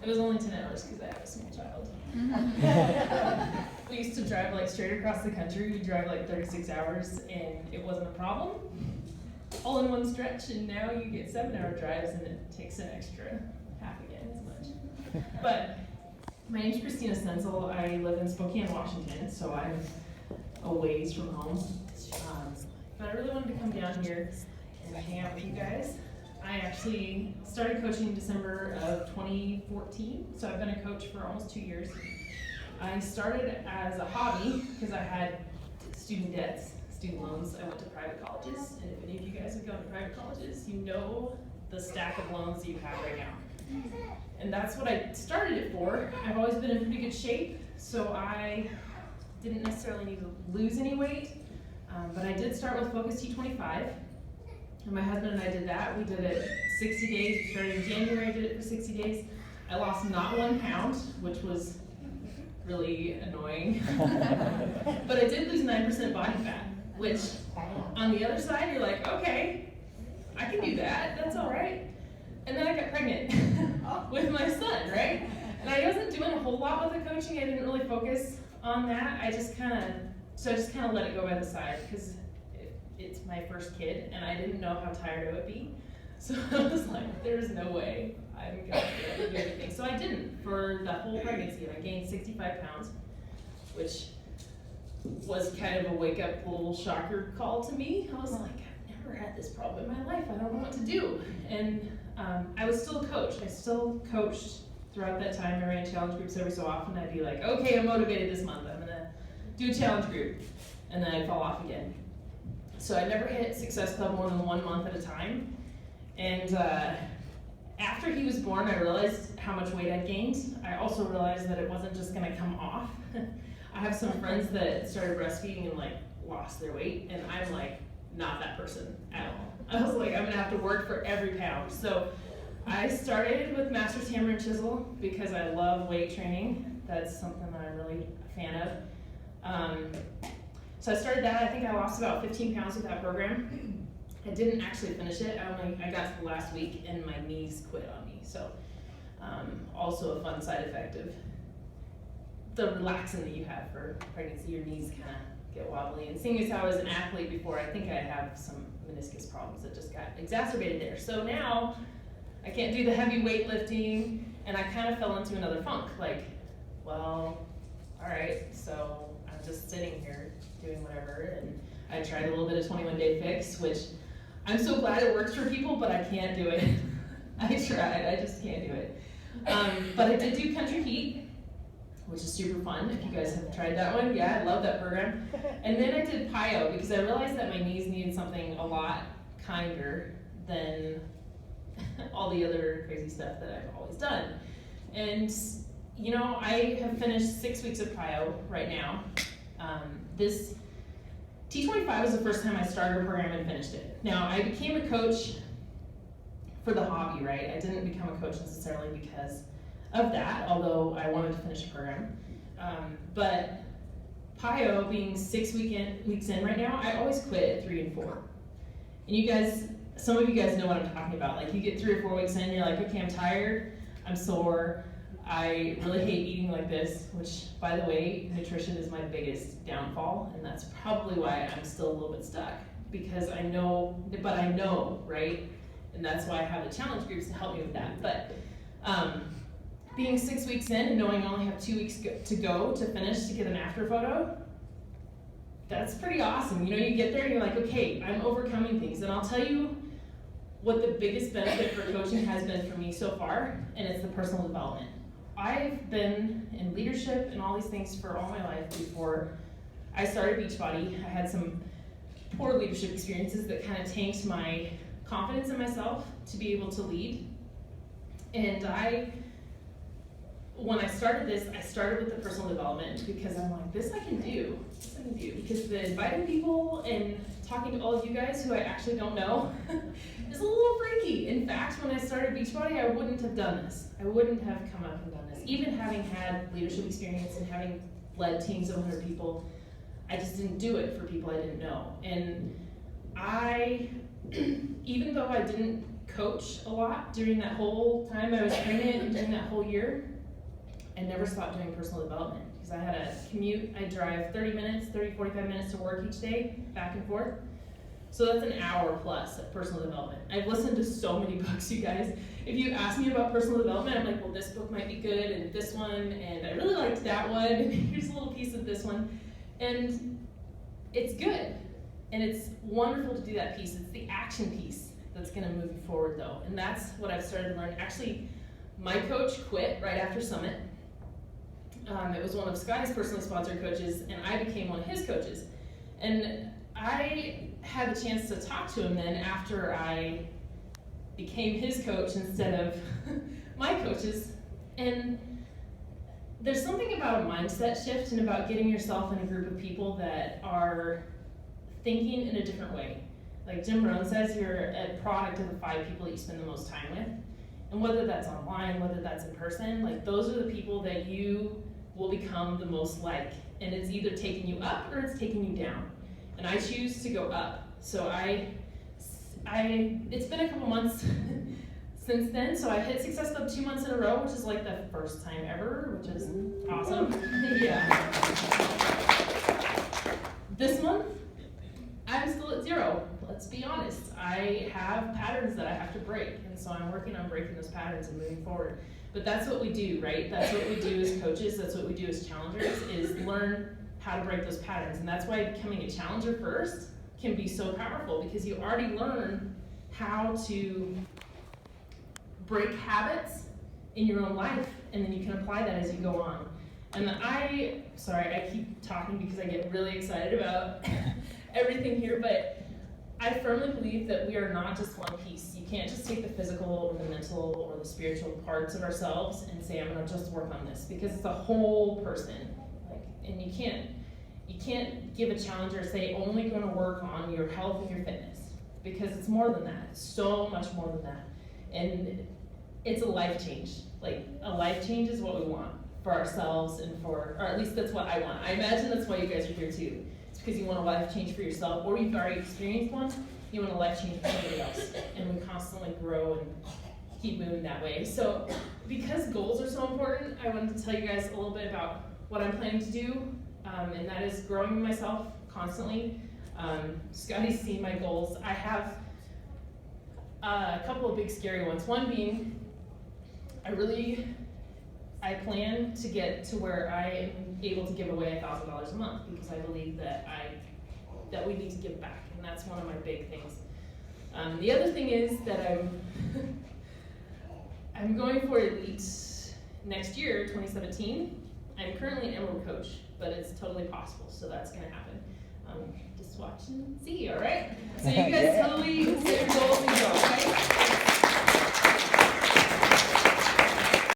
It was only 10 hours because I have a small child. We used to drive like straight across the country. We drive like 36 hours and it wasn't a problem. All in one stretch, and now you get 7-hour drives and it takes an extra half again as much. But my name's Christina Team. I live in Spokane, Washington, so I'm a ways from home. But I really wanted to come down here and hang out with you guys. I actually started coaching in December of 2014, so I've been a coach for almost 2 years. I started as a hobby because I had student debts, student loans. I went to private colleges, and if any of you guys have gone to private colleges, you know the stack of loans that you have right now. And that's what I started it for. I've always been in pretty good shape, so I didn't necessarily need to lose any weight, but I did start with Focus T25. And my husband and I did that. We did it 60 days. We started in January, I did it for 60 days. I lost not 1 pound, which was really annoying. But I did lose 9% body fat, which on the other side, you're like, okay, I can do that. That's all right. And then I got pregnant with my son, right? And I wasn't doing a whole lot with the coaching. I didn't really focus on that. I just kind of let it go by the side because it's my first kid, and I didn't know how tired I would be. So I was like, there's no way I'm going to be able to do everything. So I didn't for the whole pregnancy. I gained 65 pounds, which was kind of a wake-up little shocker call to me. I was like, I've never had this problem in my life. I don't know what to do. And I was still a coach. I still coached throughout that time. I ran challenge groups every so often. I'd be like, okay, I'm motivated this month. I'm going to do a challenge group. And then I'd fall off again. So I never hit Success Club more than 1 month at a time. And after he was born, I realized how much weight I'd gained. I also realized that it wasn't just gonna come off. I have some friends that started breastfeeding and like lost their weight, and I'm like not that person at all. I was like, I'm gonna have to work for every pound. So I started with Master's Hammer and Chisel because I love weight training. That's something that I'm really a fan of. So I started that. I think I lost about 15 pounds with that program. I didn't actually finish it. I got to the last week and my knees quit on me. So also a fun side effect of the relaxing that you have for pregnancy. Your knees kind of get wobbly. And seeing as how I was an athlete before, I think I have some meniscus problems that just got exacerbated there. So now I can't do the heavy weightlifting, and I kind of fell into another funk. Like, well, all right, so I'm just sitting here doing whatever, and I tried a little bit of 21-day fix, which I'm so glad it works for people, but I can't do it. I tried, I just can't do it. But I did do Country Heat, which is super fun. If you guys have tried that one, yeah, I love that program. And then I did PIO because I realized that my knees needed something a lot kinder than all the other crazy stuff that I've always done. And you know, I have finished 6 weeks of PIO right now. This T25 was the first time I started a program and finished it. Now, I became a coach for the hobby, right? I didn't become a coach necessarily because of that, although I wanted to finish the program. But PIO being 6 weeks in right now, I always quit at 3 and 4. And you guys, some of you guys know what I'm talking about. Like, you get 3 or 4 weeks in, you're like, okay, I'm tired, I'm sore, I really hate eating like this, which, by the way, nutrition is my biggest downfall, and that's probably why I'm still a little bit stuck, because I know, right? And that's why I have the challenge groups to help me with that. But being 6 weeks in and knowing I only have 2 weeks to go to finish to get an after photo, that's pretty awesome. You know, you get there and you're like, okay, I'm overcoming things. And I'll tell you what the biggest benefit for coaching has been for me so far, and it's the personal development. I've been in leadership and all these things for all my life before I started Beachbody. I had some poor leadership experiences that kind of tanked my confidence in myself to be able to lead. And when I started this, I started with the personal development because I'm like, this I can do. Because the inviting people and talking to all of you guys who I actually don't know is a little freaky. In fact, when I started Beachbody, I wouldn't have done this. I wouldn't have come up and done this. Even having had leadership experience and having led teams of 100 people, I just didn't do it for people I didn't know. And even though I didn't coach a lot during that whole time I was pregnant and during that whole year. I never stopped doing personal development because I had a commute. I drive 45 minutes to work each day, back and forth. So that's an hour plus of personal development. I've listened to so many books, you guys. If you ask me about personal development, I'm like, well, this book might be good, and this one, and I really liked that one, and here's a little piece of this one. And it's good, and it's wonderful to do that piece. It's the action piece that's gonna move you forward, though, and that's what I've started to learn. Actually, my coach quit right after Summit. It was one of Sky's personally sponsored coaches, and I became one of his coaches. And I had the chance to talk to him then after I became his coach instead of my coaches. And there's something about a mindset shift and about getting yourself in a group of people that are thinking in a different way. Like Jim Rohn says, you're a product of the 5 people that you spend the most time with. And whether that's online, whether that's in person, like those are the people that you will become the most like. And it's either taking you up or it's taking you down. And I choose to go up. So it's been a couple months since then. So I hit Success Club 2 months in a row, which is like the first time ever, which is awesome. Yeah. This month, I'm still at 0. Let's be honest. I have patterns that I have to break. And so I'm working on breaking those patterns and moving forward. But that's what we do, right? That's what we do as coaches. That's what we do as challengers, is learn how to break those patterns. And that's why becoming a challenger first can be so powerful, because you already learn how to break habits in your own life, and then you can apply that as you go on. And I keep talking because I get really excited about everything here, but I firmly believe that we are not just one piece. You can't just take the physical or the mental or the spiritual parts of ourselves and say, I'm gonna just work on this, because it's a whole person. And you can't give a challenger, say, only going to work on your health and your fitness, because it's more than that. It's so much more than that. And it's a life change. Like, a life change is what we want for ourselves and or at least that's what I want. I imagine that's why you guys are here too. It's because you want a life change for yourself, or you've already experienced one, you want a life change for somebody else. And we constantly grow and keep moving that way. So, because goals are so important, I wanted to tell you guys a little bit about what I'm planning to do, and that is growing myself constantly. Scotty's seen my goals. I have a couple of big scary ones. One being, I plan to get to where I am able to give away $1,000 a month, because I believe that we need to give back, and that's one of my big things. The other thing is that I'm going for Elite next year, 2017. I'm currently an Emerald coach, but it's totally possible, so that's going to happen. Just watch and see, all right? So you guys totally set your goals and